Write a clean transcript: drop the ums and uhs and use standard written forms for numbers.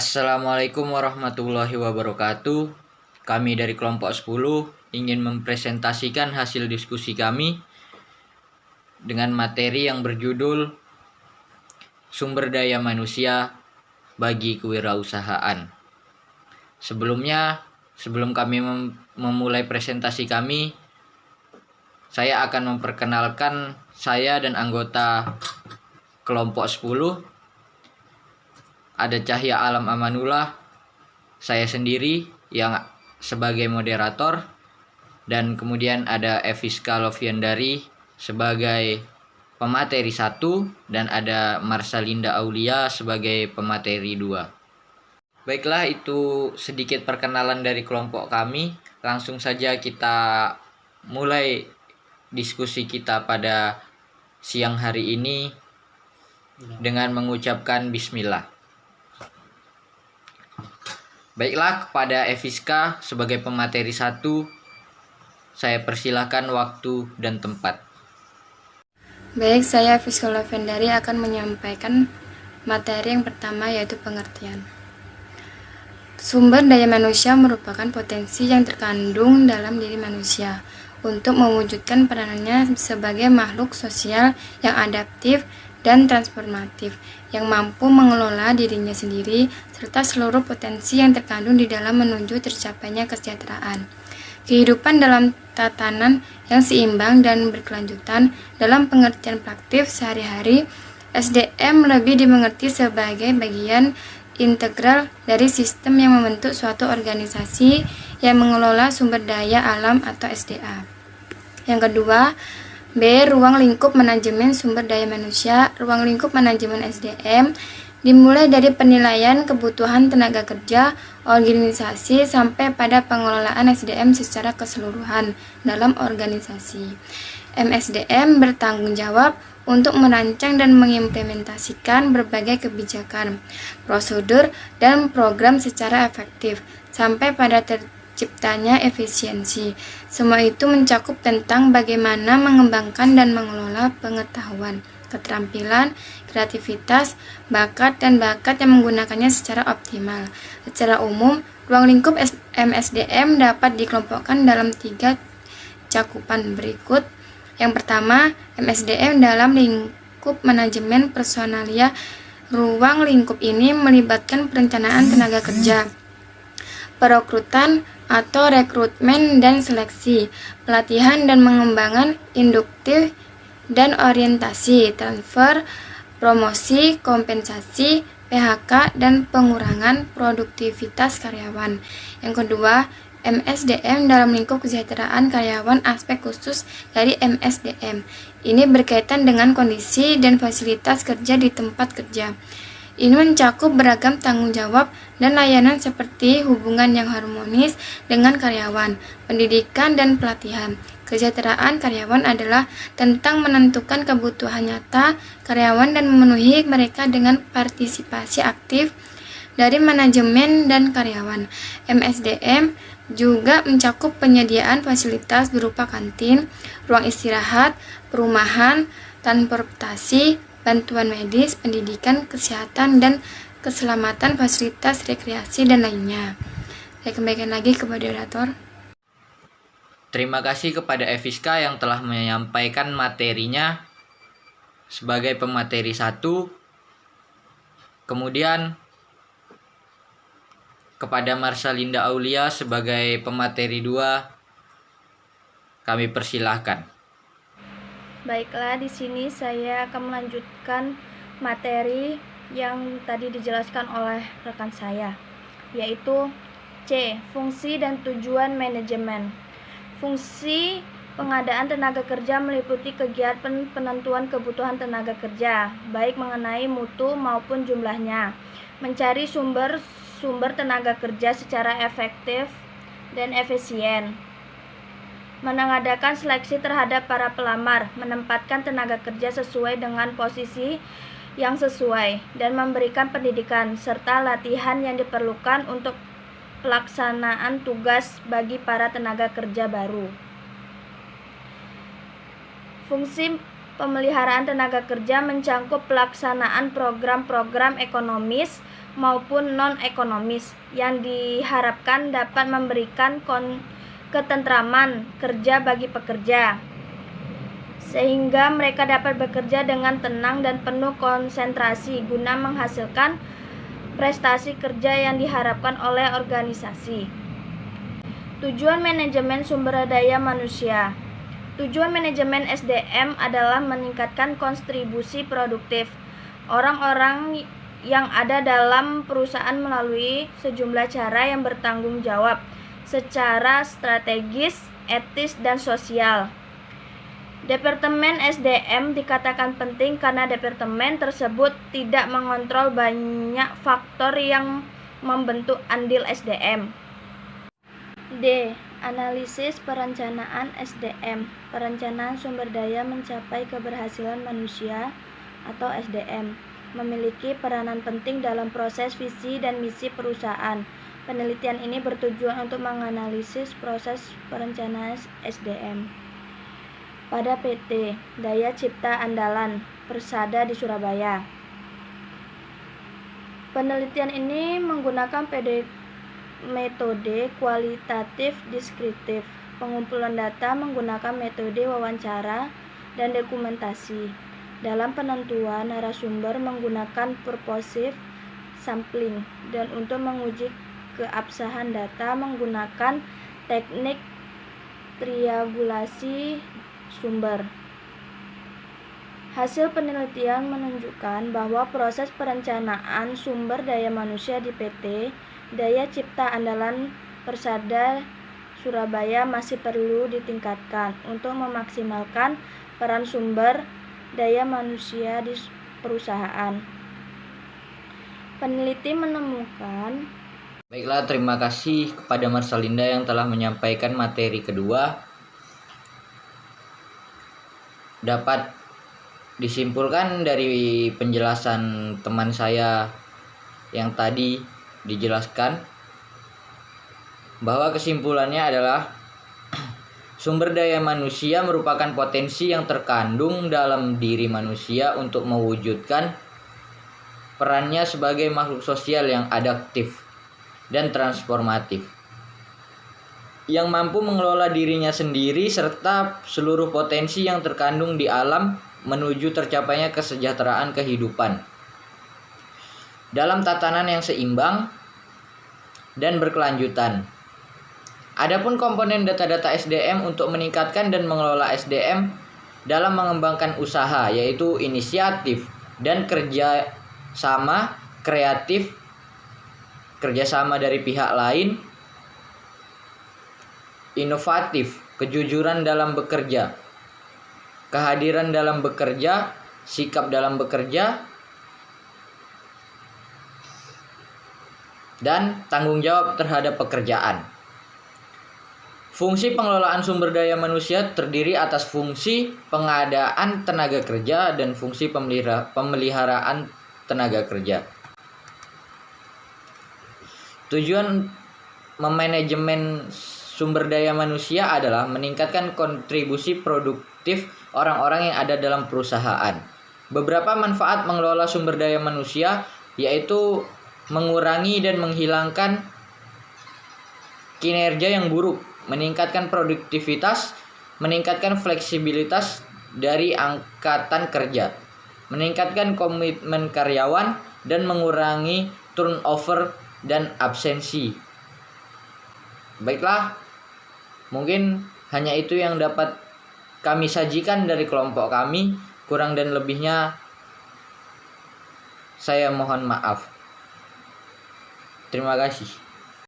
Assalamualaikum warahmatullahi wabarakatuh. Kami dari kelompok 10 ingin mempresentasikan hasil diskusi kami dengan materi yang berjudul Sumber Daya Manusia bagi Kewirausahaan. Sebelum kami memulai presentasi kami, saya akan memperkenalkan saya dan anggota kelompok 10. Ada Cahya Alam Amanullah, saya sendiri yang sebagai moderator, dan kemudian ada Eviska Loviandari sebagai pemateri 1 dan ada Marsalinda Aulia sebagai pemateri 2. Baiklah, itu sedikit perkenalan dari kelompok kami. Langsung saja kita mulai diskusi kita pada siang hari ini dengan mengucapkan bismillah. Baiklah, kepada Eviska sebagai pemateri 1, saya persilahkan waktu dan tempat. Baik, saya Eviska Loviandari akan menyampaikan materi yang pertama, yaitu pengertian. Sumber daya manusia merupakan potensi yang terkandung dalam diri manusia untuk mewujudkan peranannya sebagai makhluk sosial yang adaptif dan transformatif, yang mampu mengelola dirinya sendiri serta seluruh potensi yang terkandung di dalam menuju tercapainya kesejahteraan. Kehidupan dalam tatanan yang seimbang dan berkelanjutan. Dalam pengertian praktis sehari-hari, SDM lebih dimengerti sebagai bagian integral dari sistem yang membentuk suatu organisasi yang mengelola sumber daya alam atau SDA. Yang kedua, B. Ruang lingkup manajemen sumber daya manusia. Ruang lingkup manajemen SDM dimulai dari penilaian kebutuhan tenaga kerja organisasi sampai pada pengelolaan SDM secara keseluruhan dalam organisasi. MSDM bertanggung jawab untuk merancang dan mengimplementasikan berbagai kebijakan, prosedur, dan program secara efektif sampai pada terciptanya efisiensi. Semua itu mencakup tentang bagaimana mengembangkan dan mengelola pengetahuan, keterampilan, kreativitas, bakat, dan bakat yang menggunakannya secara optimal. Secara umum, ruang lingkup MSDM dapat dikelompokkan dalam 3 cakupan berikut. Yang pertama, MSDM dalam lingkup manajemen personalia. Ruang lingkup ini melibatkan perencanaan tenaga kerja, perekrutan atau rekrutmen dan seleksi, pelatihan dan pengembangan induktif dan orientasi, transfer, promosi, kompensasi, PHK, dan pengurangan produktivitas karyawan. Yang kedua, MSDM dalam lingkup kesejahteraan karyawan. Aspek khusus dari MSDM ini berkaitan dengan kondisi dan fasilitas kerja di tempat kerja. Ini mencakup beragam tanggung jawab dan layanan seperti hubungan yang harmonis dengan karyawan, pendidikan, dan pelatihan. Kesejahteraan karyawan adalah tentang menentukan kebutuhan nyata karyawan dan memenuhi mereka dengan partisipasi aktif dari manajemen dan karyawan. MSDM juga mencakup penyediaan fasilitas berupa kantin, ruang istirahat, perumahan, transportasi, bantuan medis, pendidikan, kesehatan, dan keselamatan, fasilitas rekreasi, dan lainnya. Saya kembalikan lagi kepada moderator. Terima kasih kepada Eviska yang telah menyampaikan materinya sebagai pemateri 1. Kemudian kepada Marsalinda Aulia sebagai pemateri 2, kami persilahkan. Baiklah, di sini saya akan melanjutkan materi yang tadi dijelaskan oleh rekan saya, yaitu C. Fungsi dan tujuan manajemen. Fungsi pengadaan tenaga kerja meliputi kegiatan penentuan kebutuhan tenaga kerja, baik mengenai mutu maupun jumlahnya, mencari sumber tenaga kerja secara efektif dan efisien, mengadakan seleksi terhadap para pelamar, menempatkan tenaga kerja sesuai dengan posisi yang sesuai, dan memberikan pendidikan serta latihan yang diperlukan untuk pelaksanaan tugas bagi para tenaga kerja baru. Fungsi pemeliharaan tenaga kerja mencakup pelaksanaan program-program ekonomis, maupun non-ekonomis yang diharapkan dapat memberikan ketentraman kerja bagi pekerja, sehingga mereka dapat bekerja dengan tenang dan penuh konsentrasi guna menghasilkan prestasi kerja yang diharapkan oleh organisasi. Tujuan manajemen sumber daya manusia. Tujuan manajemen SDM adalah meningkatkan kontribusi produktif orang-orang yang ada dalam perusahaan melalui sejumlah cara yang bertanggung jawab secara strategis, etis, dan sosial. Departemen SDM dikatakan penting karena departemen tersebut tidak mengontrol banyak faktor yang membentuk andil SDM. D. Analisis perencanaan SDM. Perencanaan sumber daya mencapai keberhasilan manusia atau SDM memiliki peranan penting dalam proses visi dan misi perusahaan. Penelitian ini bertujuan untuk menganalisis proses perencanaan SDM. Pada PT Daya Cipta Andalan Persada di Surabaya. Penelitian ini menggunakan metode kualitatif deskriptif, pengumpulan data menggunakan metode wawancara dan dokumentasi. Dalam penentuan narasumber menggunakan purposive sampling, dan untuk menguji keabsahan data menggunakan teknik triangulasi sumber. Hasil penelitian menunjukkan bahwa proses perencanaan sumber daya manusia di PT Daya Cipta Andalan Persada Surabaya masih perlu ditingkatkan untuk memaksimalkan peran sumber daya manusia di perusahaan. Peneliti menemukan. Baiklah, terima kasih kepada Marsalinda yang telah menyampaikan materi kedua. Dapat disimpulkan dari penjelasan teman saya yang tadi dijelaskan bahwa kesimpulannya adalah sumber daya manusia merupakan potensi yang terkandung dalam diri manusia untuk mewujudkan perannya sebagai makhluk sosial yang adaptif dan transformatif, yang mampu mengelola dirinya sendiri serta seluruh potensi yang terkandung di alam menuju tercapainya kesejahteraan kehidupan dalam tatanan yang seimbang dan berkelanjutan. Adapun komponen data-data SDM untuk meningkatkan dan mengelola SDM dalam mengembangkan usaha, yaitu inisiatif dan kerjasama kreatif, kerjasama dari pihak lain, inovatif, kejujuran dalam bekerja, kehadiran dalam bekerja, sikap dalam bekerja, dan tanggung jawab terhadap pekerjaan. Fungsi pengelolaan sumber daya manusia terdiri atas fungsi pengadaan tenaga kerja dan fungsi pemeliharaan tenaga kerja. Tujuan memanajemen sumber daya manusia adalah meningkatkan kontribusi produktif orang-orang yang ada dalam perusahaan. Beberapa manfaat mengelola sumber daya manusia yaitu mengurangi dan menghilangkan kinerja yang buruk, meningkatkan produktivitas, meningkatkan fleksibilitas dari angkatan kerja, meningkatkan komitmen karyawan, dan mengurangi turnover dan absensi. Baiklah, mungkin hanya itu yang dapat kami sajikan dari kelompok kami. Kurang dan lebihnya saya mohon maaf. Terima kasih.